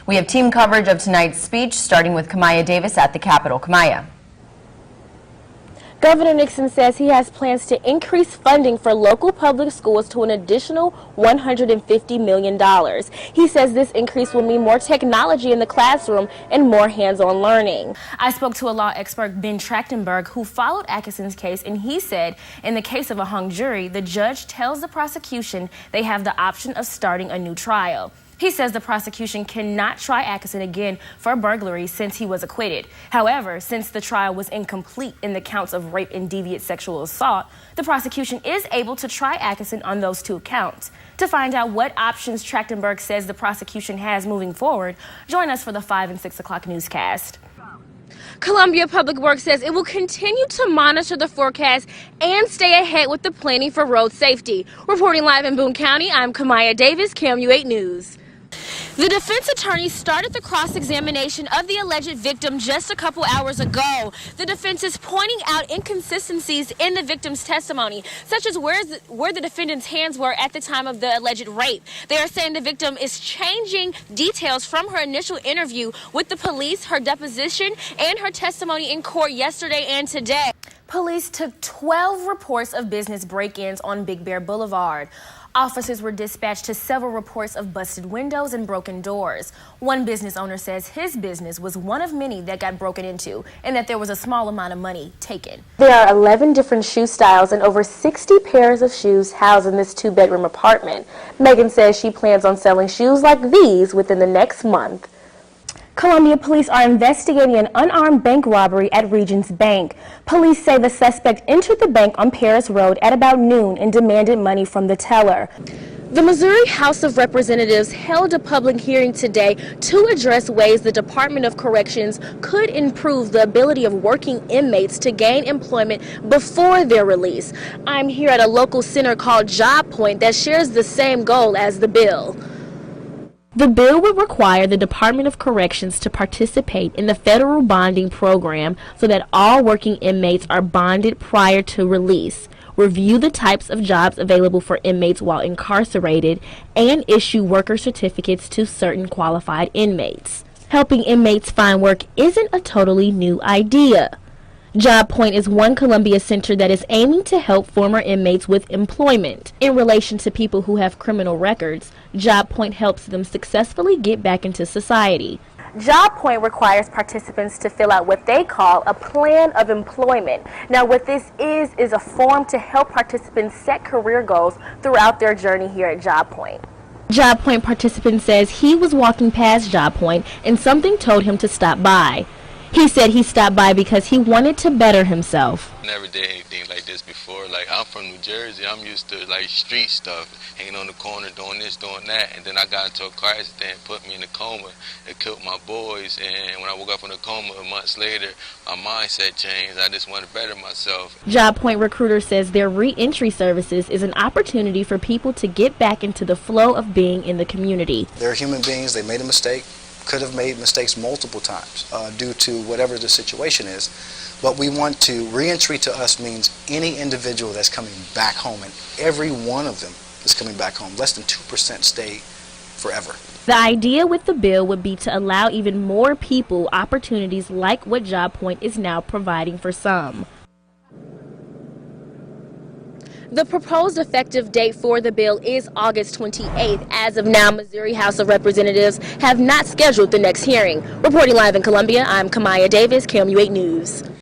We have team coverage of tonight's speech, starting with Kamaya Davis at the Capitol. Kamaya. Governor Nixon says he has plans to increase funding for local public schools to an additional $150 million. He says this increase will mean more technology in the classroom and more hands-on learning. I spoke to a law expert, Ben Trachtenberg, who followed Atkinson's case, and he said in the case of a hung jury, the judge tells the prosecution they have the option of starting a new trial. He says the prosecution cannot try Atkinson again for burglary since he was acquitted. However, since the trial was incomplete in the counts of rape and deviant sexual assault, the prosecution is able to try Atkinson on those two counts. To find out what options Trachtenberg says the prosecution has moving forward, join us for the 5 and 6 o'clock newscast. Columbia Public Works says it will continue to monitor the forecast and stay ahead with the planning for road safety. Reporting live in Boone County, I'm Kamaya Davis, KMU8 News. The defense attorney started the cross-examination of the alleged victim just a couple hours ago. The defense is pointing out inconsistencies in the victim's testimony, such as where the defendant's hands were at the time of the alleged rape. They are saying the victim is changing details from her initial interview with the police, her deposition, and her testimony in court yesterday and today. Police took 12 reports of business break-ins on Big Bear Boulevard. Officers were dispatched to several reports of busted windows and broken doors. One business owner says his business was one of many that got broken into and that there was a small amount of money taken. There are 11 different shoe styles and over 60 pairs of shoes housed in this two-bedroom apartment. Megan says she plans on selling shoes like these within the next month. Columbia police are investigating an unarmed bank robbery at Regions Bank. Police say the suspect entered the bank on Paris Road at about noon and demanded money from the teller. The Missouri House of Representatives held a public hearing today to address ways the Department of Corrections could improve the ability of working inmates to gain employment before their release. I'm here at a local center called Job Point that shares the same goal as the bill. The bill would require the Department of Corrections to participate in the federal bonding program so that all working inmates are bonded prior to release, review the types of jobs available for inmates while incarcerated, and issue worker certificates to certain qualified inmates. Helping inmates find work isn't a totally new idea. Job Point is one Columbia center that is aiming to help former inmates with employment. In relation to people who have criminal records, Job Point helps them successfully get back into society. Job Point requires participants to fill out what they call a plan of employment. Now, what this is a form to help participants set career goals throughout their journey here at Job Point. Job Point participant says he was walking past Job Point and something told him to stop by. He said he stopped by because he wanted to better himself. Never did anything like this before. Like, I'm from New Jersey. I'm used to like street stuff, hanging on the corner, doing this, doing that. And then I got into a car accident, put me in a coma. It killed my boys. And when I woke up from the coma months later, my mindset changed. I just wanted to better myself. Job Point recruiter says their re-entry services is an opportunity for people to get back into the flow of being in the community. They're human beings. They made a mistake. Could have made mistakes multiple times due to whatever the situation is. But we want to, reentry to us means any individual that's coming back home, and every one of them is coming back home. Less than 2% stay forever. The idea with the bill would be to allow even more people opportunities like what Job Point is now providing for some. The proposed effective date for the bill is August 28th. As of now, Missouri House of Representatives have not scheduled the next hearing. Reporting live in Columbia, I'm Kamaya Davis, KMU8 News.